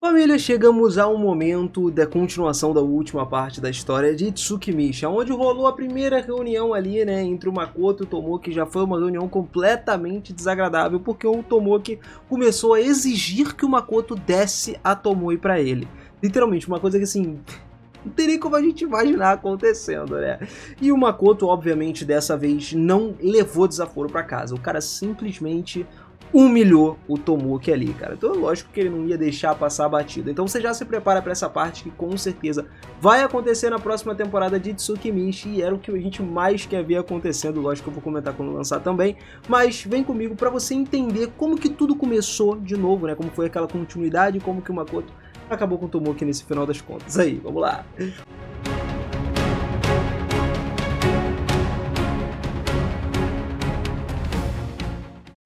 Família, chegamos a um momento da continuação da última parte da história de Tsukimichi, onde rolou a primeira reunião ali, né, entre o Makoto e o Tomoki. Já foi uma reunião completamente desagradável, porque o Tomoki começou a exigir que o Makoto desse a Tomoe pra ele. Literalmente, uma coisa que assim, não tem nem como a gente imaginar acontecendo, né? E o Makoto, obviamente, dessa vez não levou desaforo pra casa. O cara simplesmente humilhou o Tomoki ali, cara. Então é lógico que ele não ia deixar passar batido. Então você já se prepara pra essa parte que com certeza vai acontecer na próxima temporada de Tsukimichi, e era o que a gente mais quer ver acontecendo. Lógico que eu vou comentar quando lançar também, mas vem comigo pra você entender como que tudo começou de novo, né? Como foi aquela continuidade e como que o Makoto acabou com o Tomoki nesse final das contas. Aí, vamos lá.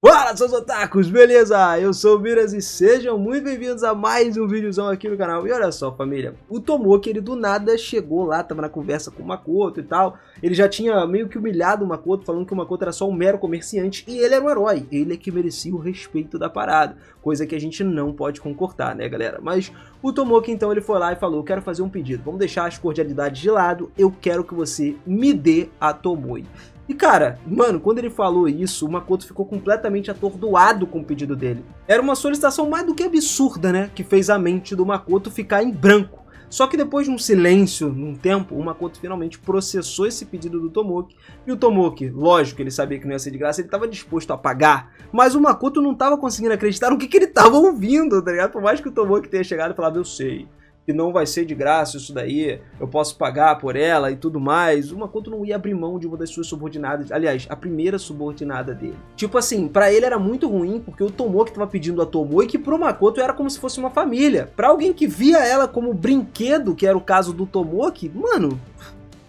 Fala, seus otakus, beleza? Eu sou o Miras e sejam muito bem-vindos a mais um videozão aqui no canal. E olha só, família, o Tomoki, ele do nada chegou lá, tava na conversa com o Makoto e tal. Ele já tinha meio que humilhado o Makoto, falando que o Makoto era só um mero comerciante e ele era um herói. Ele é que merecia o respeito da parada, coisa que a gente não pode concordar, né, galera? Mas o Tomoki, então, ele foi lá e falou: quero fazer um pedido, vamos deixar as cordialidades de lado, eu quero que você me dê a Tomoe. E cara, mano, quando ele falou isso, o Makoto ficou completamente atordoado com o pedido dele. Era uma solicitação mais do que absurda, né? Que fez a mente do Makoto ficar em branco. Só que depois de um silêncio, num tempo, o Makoto finalmente processou esse pedido do Tomoki. E o Tomoki, lógico, ele sabia que não ia ser de graça, ele estava disposto a pagar. Mas o Makoto não estava conseguindo acreditar no que ele estava ouvindo, tá ligado? Por mais que o Tomoki tenha chegado e falado: eu sei que não vai ser de graça isso daí, eu posso pagar por ela e tudo mais, o Makoto não ia abrir mão de uma das suas subordinadas, aliás, a primeira subordinada dele. Tipo assim, pra ele era muito ruim, porque o Tomoki tava pedindo a Tomoe, que pro Makoto era como se fosse uma família. Pra alguém que via ela como brinquedo, que era o caso do Tomoki, mano,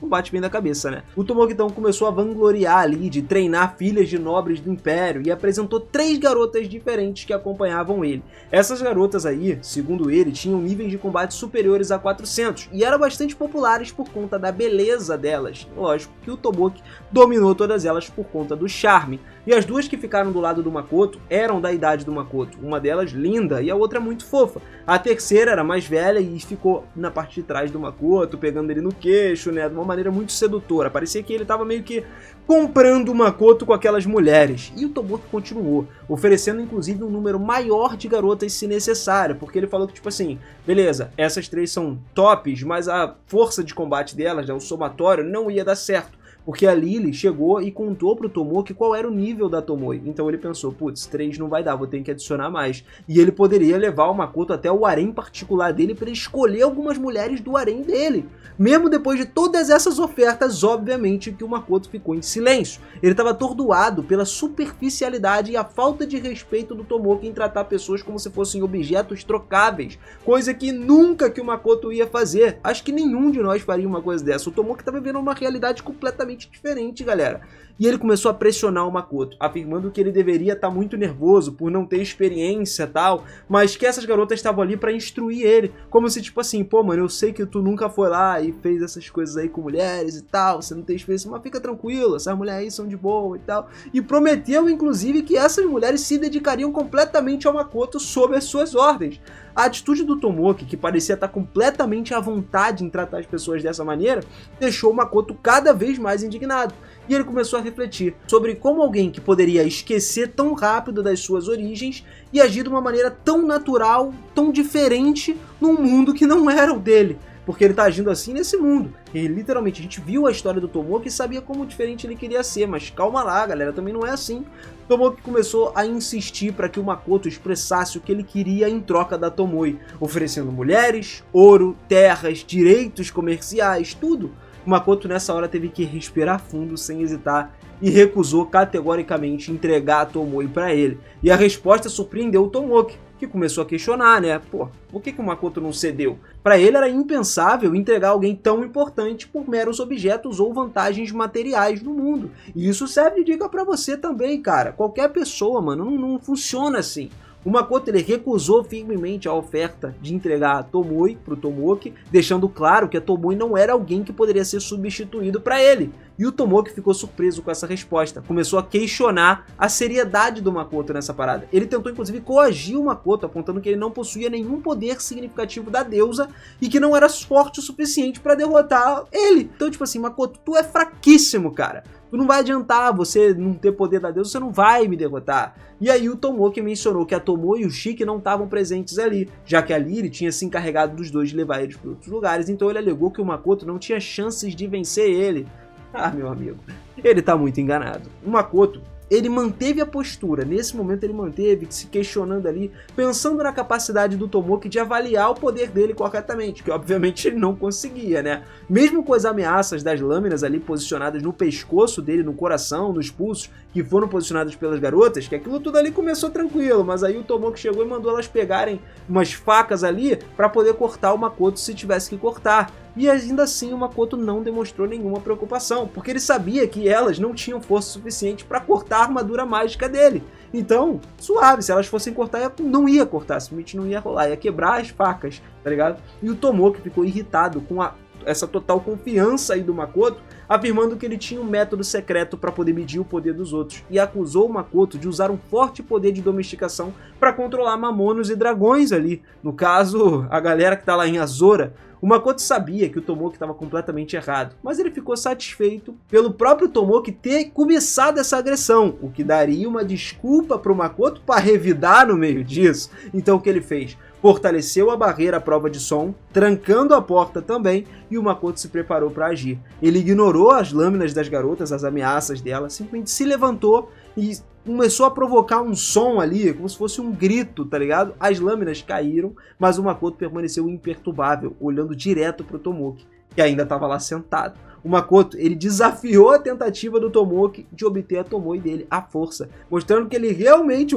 não bate bem da cabeça, né? O Tomoki então começou a vangloriar ali de treinar filhas de nobres do Império e apresentou 3 garotas diferentes que acompanhavam ele. Essas garotas aí, segundo ele, tinham níveis de combate superiores a 400 e eram bastante populares por conta da beleza delas. Lógico que o Tomoki dominou todas elas por conta do charme. E as duas que ficaram do lado do Makoto eram da idade do Makoto, uma delas linda e a outra muito fofa. A terceira era mais velha e ficou na parte de trás do Makoto, pegando ele no queixo, né, de uma maneira muito sedutora. Parecia que ele estava meio que comprando o Makoto com aquelas mulheres. E o Tomoki continuou, oferecendo inclusive um número maior de garotas se necessário, porque ele falou que tipo assim, beleza, essas 3 são tops, mas a força de combate delas, o somatório, não ia dar certo. Porque a Lily chegou e contou pro Tomoki qual era o nível da Tomoe. Então ele pensou: putz, 3 não vai dar, vou ter que adicionar mais. E ele poderia levar o Makoto até o harém particular dele para escolher algumas mulheres do harém dele. Mesmo depois de todas essas ofertas, obviamente que o Makoto ficou em silêncio. Ele estava atordoado pela superficialidade e a falta de respeito do Tomoki em tratar pessoas como se fossem objetos trocáveis. Coisa que nunca que o Makoto ia fazer. Acho que nenhum de nós faria uma coisa dessa. O Tomoki estava vivendo uma realidade completamente diferente, galera. E ele começou a pressionar o Makoto, afirmando que ele deveria estar muito nervoso por não ter experiência e tal, mas que essas garotas estavam ali pra instruir ele, como se tipo assim: pô, mano, eu sei que tu nunca foi lá e fez essas coisas aí com mulheres e tal, você não tem experiência, mas fica tranquilo, essas mulheres aí são de boa e tal. E prometeu, inclusive, que essas mulheres se dedicariam completamente ao Makoto sob as suas ordens. A atitude do Tomoki, que parecia estar completamente à vontade em tratar as pessoas dessa maneira, deixou o Makoto cada vez mais indignado. E ele começou a refletir sobre como alguém que poderia esquecer tão rápido das suas origens e agir de uma maneira tão natural, tão diferente num mundo que não era o dele. Porque ele tá agindo assim nesse mundo. E literalmente a gente viu a história do Tomoki e sabia como diferente ele queria ser, mas calma lá, galera, também não é assim. Tomoki começou a insistir para que o Makoto expressasse o que ele queria em troca da Tomoe, oferecendo mulheres, ouro, terras, direitos comerciais, tudo. O Makoto nessa hora teve que respirar fundo sem hesitar e recusou categoricamente entregar a Tomoe para ele. E a resposta surpreendeu o Tomoki, que começou a questionar, né? Pô, por que o Makoto não cedeu? Para ele era impensável entregar alguém tão importante por meros objetos ou vantagens materiais no mundo. E isso serve de dica para você também, cara. Qualquer pessoa, mano, não funciona assim. O Makoto ele recusou firmemente a oferta de entregar a Tomoe para o Tomoki, deixando claro que a Tomoe não era alguém que poderia ser substituído para ele. E o Tomoki ficou surpreso com essa resposta, começou a questionar a seriedade do Makoto nessa parada. Ele tentou inclusive coagir o Makoto, apontando que ele não possuía nenhum poder significativo da deusa e que não era forte o suficiente para derrotar ele. Então tipo assim, Makoto, tu é fraquíssimo, cara. Tu não vai adiantar você não ter poder da deusa, você não vai me derrotar. E aí o Tomoki mencionou que a Tomoe e o Shiki não estavam presentes ali, já que ali ele tinha se encarregado dos dois de levar eles para outros lugares, então ele alegou que o Makoto não tinha chances de vencer ele. Ah, meu amigo, ele tá muito enganado. O Makoto, ele manteve a postura, nesse momento ele manteve, se questionando ali, pensando na capacidade do Tomoki de avaliar o poder dele corretamente, que obviamente ele não conseguia, né? Mesmo com as ameaças das lâminas ali posicionadas no pescoço dele, no coração, nos pulsos, que foram posicionadas pelas garotas, que aquilo tudo ali começou tranquilo, mas aí o Tomoki chegou e mandou elas pegarem umas facas ali para poder cortar o Makoto se tivesse que cortar. E ainda assim o Makoto não demonstrou nenhuma preocupação, porque ele sabia que elas não tinham força suficiente para cortar a armadura mágica dele. Então, suave, se elas fossem cortar, não ia cortar, simplesmente não ia rolar, ia quebrar as facas, tá ligado? E o Tomoki ficou irritado com essa total confiança aí do Makoto, afirmando que ele tinha um método secreto para poder medir o poder dos outros, e acusou o Makoto de usar um forte poder de domesticação para controlar mamonos e dragões ali, no caso, a galera que tá lá em Azora. O Makoto sabia que o Tomoki estava completamente errado, mas ele ficou satisfeito pelo próprio Tomoki ter começado essa agressão, o que daria uma desculpa para o Makoto para revidar no meio disso. Então o que ele fez? Fortaleceu a barreira à prova de som, trancando a porta também, e o Makoto se preparou para agir. Ele ignorou as lâminas das garotas, as ameaças delas, simplesmente se levantou e começou a provocar um som ali, como se fosse um grito, tá ligado? As lâminas caíram, mas o Makoto permaneceu imperturbável, olhando direto pro Tomoki, que ainda estava lá sentado. O Makoto, ele desafiou a tentativa do Tomoki de obter a Tomoe dele à força, mostrando que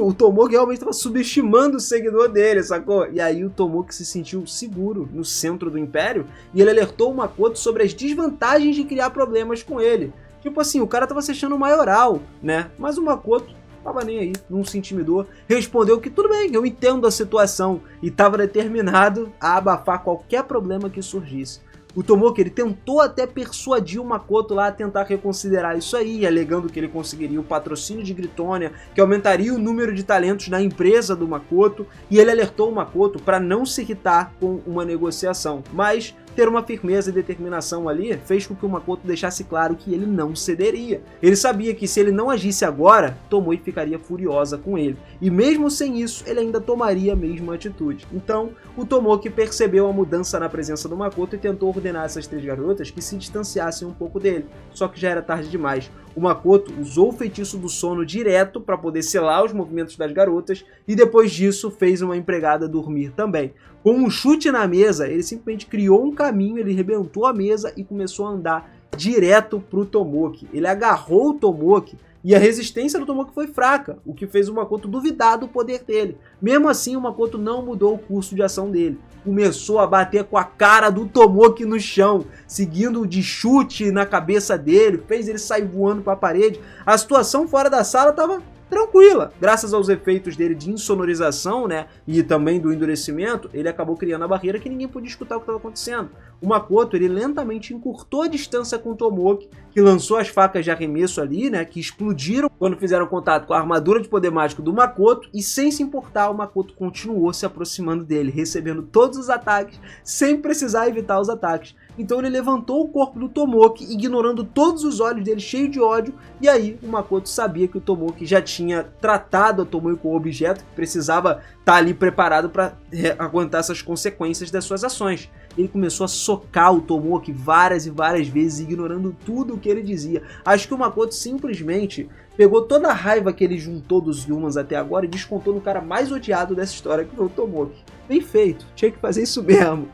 o Tomoki realmente estava subestimando o seguidor dele, sacou? E aí o Tomoki se sentiu seguro no centro do Império, e ele alertou o Makoto sobre as desvantagens de criar problemas com ele. Tipo assim, o cara tava se achando maioral, né? Mas o Makoto tava nem aí, não se intimidou, respondeu que tudo bem, eu entendo a situação, e tava determinado a abafar qualquer problema que surgisse. O Tomoki, ele tentou até persuadir o Makoto lá a tentar reconsiderar isso aí, alegando que ele conseguiria o patrocínio de Gritônia, que aumentaria o número de talentos na empresa do Makoto, e ele alertou o Makoto para não se irritar com uma negociação, mas ter uma firmeza e determinação ali fez com que o Makoto deixasse claro que ele não cederia. Ele sabia que se ele não agisse agora, Tomoe ficaria furiosa com ele, e mesmo sem isso, ele ainda tomaria a mesma atitude. Então, o Tomoki percebeu a mudança na presença do Makoto e tentou ordenar essas três garotas que se distanciassem um pouco dele, só que já era tarde demais. O Makoto usou o feitiço do sono direto para poder selar os movimentos das garotas e depois disso fez uma empregada dormir também. Com um chute na mesa, ele simplesmente criou um caminho, ele rebentou a mesa e começou a andar direto para o Tomoki. Ele agarrou o Tomoki e a resistência do Tomoki foi fraca, o que fez o Makoto duvidar do poder dele. Mesmo assim, o Makoto não mudou o curso de ação dele. Começou a bater com a cara do Tomoki no chão, seguindo de chute na cabeça dele, fez ele sair voando para a parede. A situação fora da sala estava tranquila. Graças aos efeitos dele de insonorização, né, e também do endurecimento, ele acabou criando a barreira que ninguém podia escutar o que estava acontecendo. O Makoto, ele lentamente encurtou a distância com o Tomoki, que lançou as facas de arremesso ali, né, que explodiram quando fizeram contato com a armadura de poder mágico do Makoto, e sem se importar, o Makoto continuou se aproximando dele, recebendo todos os ataques, sem precisar evitar os ataques. Então ele levantou o corpo do Tomoki, ignorando todos os olhos dele, cheio de ódio, e aí o Makoto sabia que o Tomoki já tinha tratado a Tomoe como objeto, que precisava estar ali preparado para aguentar essas consequências das suas ações. Ele começou a socar o Tomoki várias e várias vezes, ignorando tudo o que ele dizia. Acho que o Makoto simplesmente pegou toda a raiva que ele juntou dos Yumans até agora e descontou no cara mais odiado dessa história, que foi o Tomoki. Bem feito, tinha que fazer isso mesmo.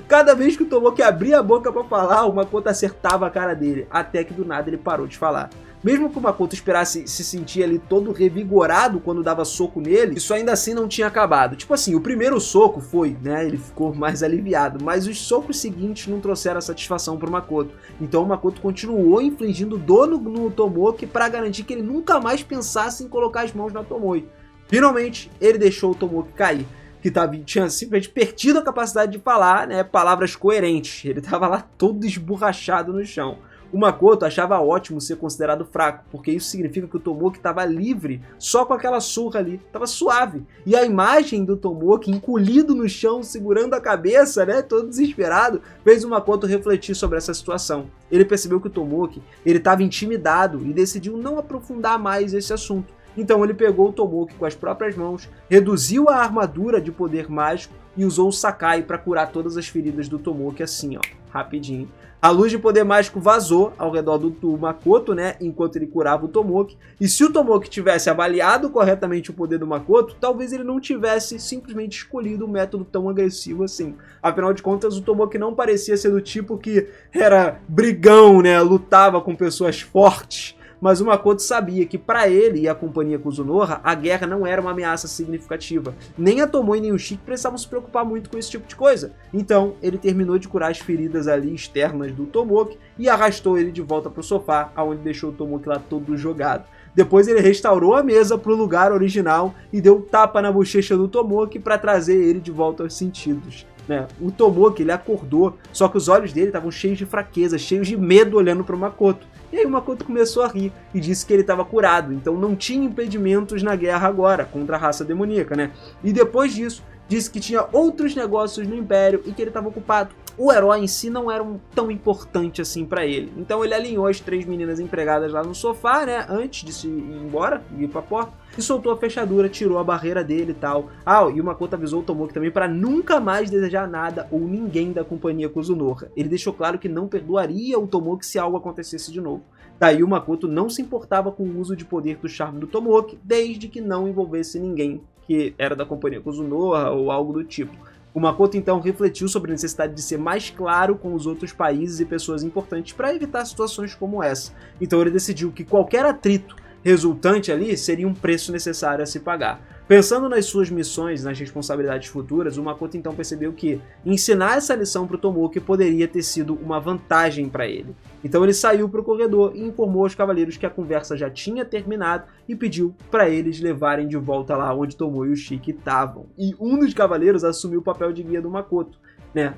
Cada vez que o Tomoki abria a boca pra falar, o Makoto acertava a cara dele, até que do nada ele parou de falar. Mesmo que o Makoto esperasse se sentir ali todo revigorado quando dava soco nele, isso ainda assim não tinha acabado. Tipo assim, o primeiro soco foi, né, ele ficou mais aliviado, mas os socos seguintes não trouxeram a satisfação pro Makoto. Então o Makoto continuou infligindo dor no Tomoki para garantir que ele nunca mais pensasse em colocar as mãos na Tomoe. Finalmente, ele deixou o Tomoki cair, que tinha simplesmente perdido a capacidade de falar, né, palavras coerentes. Ele estava lá todo esborrachado no chão. O Makoto achava ótimo ser considerado fraco, porque isso significa que o Tomoki estava livre só com aquela surra ali, estava suave. E a imagem do Tomoki encolhido no chão, segurando a cabeça, né, todo desesperado, fez o Makoto refletir sobre essa situação. Ele percebeu que o Tomoki estava intimidado e decidiu não aprofundar mais esse assunto. Então ele pegou o Tomoki com as próprias mãos, reduziu a armadura de poder mágico e usou o Sakai para curar todas as feridas do Tomoki assim, ó, rapidinho. A luz de poder mágico vazou ao redor do Makoto, né, enquanto ele curava o Tomoki. E se o Tomoki tivesse avaliado corretamente o poder do Makoto, talvez ele não tivesse simplesmente escolhido um método tão agressivo assim. Afinal de contas, o Tomoki não parecia ser do tipo que era brigão, né, lutava com pessoas fortes. Mas o Makoto sabia que para ele e a companhia Kuzunoha, a guerra não era uma ameaça significativa. Nem a Tomoe nem o Shiki precisavam se preocupar muito com esse tipo de coisa. Então, ele terminou de curar as feridas ali externas do Tomoki e arrastou ele de volta para o sofá, onde deixou o Tomoki lá todo jogado. Depois ele restaurou a mesa para o lugar original e deu um tapa na bochecha do Tomoki para trazer ele de volta aos sentidos. Né? O Tomoki, ele acordou, só que os olhos dele estavam cheios de fraqueza, cheios de medo olhando para o Makoto. E aí o Makoto começou a rir e disse que ele estava curado, então não tinha impedimentos na guerra agora contra a raça demoníaca, né? E depois disso, disse que tinha outros negócios no Império e que ele estava ocupado. O herói em si não era tão importante assim para ele. Então ele alinhou as 3 meninas empregadas lá no sofá, né, antes de se ir embora, ir pra porta, e soltou a fechadura, tirou a barreira dele e tal. E o Makoto avisou o Tomoki também para nunca mais desejar nada ou ninguém da companhia Kuzunoha. Ele deixou claro que não perdoaria o Tomoki se algo acontecesse de novo. Daí o Makoto não se importava com o uso de poder do charme do Tomoki, desde que não envolvesse ninguém que era da companhia Kuzunoha ou algo do tipo. O Makoto então refletiu sobre a necessidade de ser mais claro com os outros países e pessoas importantes para evitar situações como essa. Então ele decidiu que qualquer atrito resultante ali seria um preço necessário a se pagar. Pensando nas suas missões, nas responsabilidades futuras, o Makoto então percebeu que ensinar essa lição para o Tomoki poderia ter sido uma vantagem para ele. Então ele saiu para o corredor e informou aos cavaleiros que a conversa já tinha terminado e pediu para eles levarem de volta lá onde Tomoe e o Shiki estavam. E um dos cavaleiros assumiu o papel de guia do Makoto.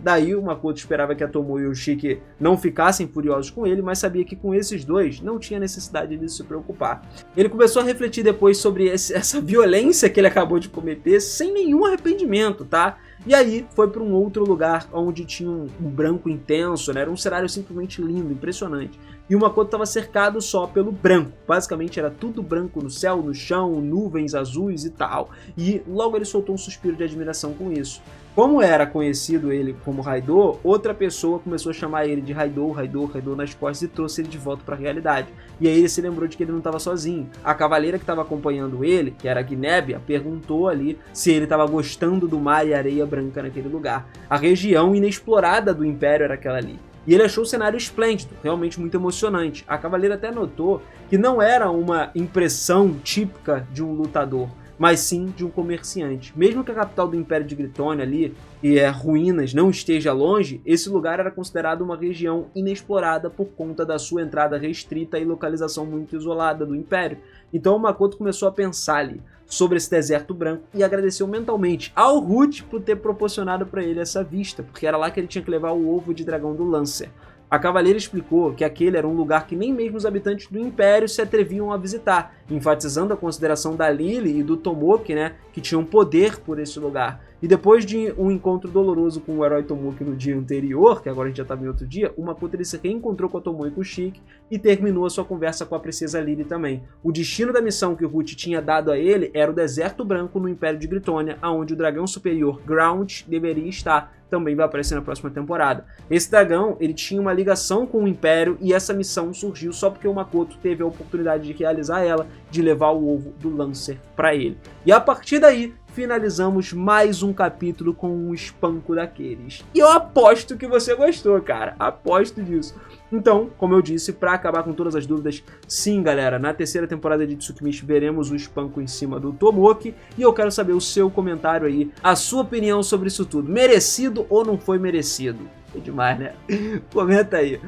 Daí o Makoto esperava que a Tomoe e o Shiki não ficassem furiosos com ele, mas sabia que com esses dois não tinha necessidade de se preocupar. Ele começou a refletir depois sobre essa violência que ele acabou de cometer sem nenhum arrependimento, tá? E aí foi para um outro lugar onde tinha um branco intenso, né? Era um cenário simplesmente lindo, impressionante. E o Makoto estava cercado só pelo branco. Basicamente era tudo branco no céu, no chão, nuvens azuis e tal. E logo ele soltou um suspiro de admiração com isso. Como era conhecido ele como Raidou, outra pessoa começou a chamar ele de Raidou, Raidou, Raidou nas costas e trouxe ele de volta para a realidade. E aí ele se lembrou de que ele não estava sozinho. A cavaleira que estava acompanhando ele, que era a Gnebia, perguntou ali se ele estava gostando do mar e areia branca naquele lugar. A região inexplorada do Império era aquela ali. E ele achou o cenário esplêndido, realmente muito emocionante. A cavaleira até notou que não era uma impressão típica de um lutador, mas sim de um comerciante. Mesmo que a capital do Império de Gritônia ali, e ruínas, não esteja longe, esse lugar era considerado uma região inexplorada por conta da sua entrada restrita e localização muito isolada do Império. Então o Makoto começou a pensar ali sobre esse deserto branco e agradeceu mentalmente ao Root por ter proporcionado para ele essa vista, porque era lá que ele tinha que levar o ovo de dragão do Lancer. A cavaleira explicou que aquele era um lugar que nem mesmo os habitantes do Império se atreviam a visitar, enfatizando a consideração da Lily e do Tomoki, né, que tinham poder por esse lugar. E depois de um encontro doloroso com o herói Tomoki no dia anterior, que agora a gente já estava em outro dia, o Makoto ele se reencontrou com a Tomoe e com o Shiki e terminou a sua conversa com a princesa Lily também. O destino da missão que o Root tinha dado a ele era o Deserto Branco no Império de Gritônia, onde o dragão superior Ground deveria estar. Também vai aparecer na próxima temporada. Esse dragão, ele tinha uma ligação com o Império e essa missão surgiu só porque o Makoto teve a oportunidade de realizar ela, de levar o ovo do Lancer para ele. E a partir daí, finalizamos mais um capítulo com um espanco daqueles. E eu aposto que você gostou, cara. Aposto disso. Então, como eu disse, para acabar com todas as dúvidas, sim, galera, na terceira temporada de Tsukimichi veremos o espanco em cima do Tomoki e eu quero saber o seu comentário aí, a sua opinião sobre isso tudo. Merecido ou não foi merecido? É demais, né? Comenta aí.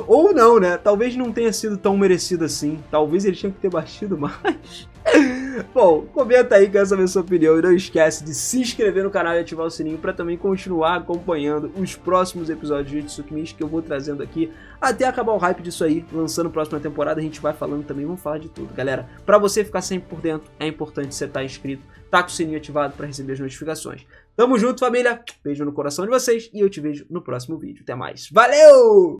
Ou não, né? Talvez não tenha sido tão merecido assim. Talvez ele tinha que ter batido mais. Bom, comenta aí, quero saber a sua opinião. E não esquece de se inscrever no canal e ativar o sininho para também continuar acompanhando os próximos episódios de Jujutsu Kaisen que eu vou trazendo aqui até acabar o hype disso aí. Lançando a próxima temporada, a gente vai falando também, vamos falar de tudo. Galera, para você ficar sempre por dentro, é importante você estar inscrito, tá com o sininho ativado para receber as notificações. Tamo junto, família. Beijo no coração de vocês e eu te vejo no próximo vídeo. Até mais. Valeu!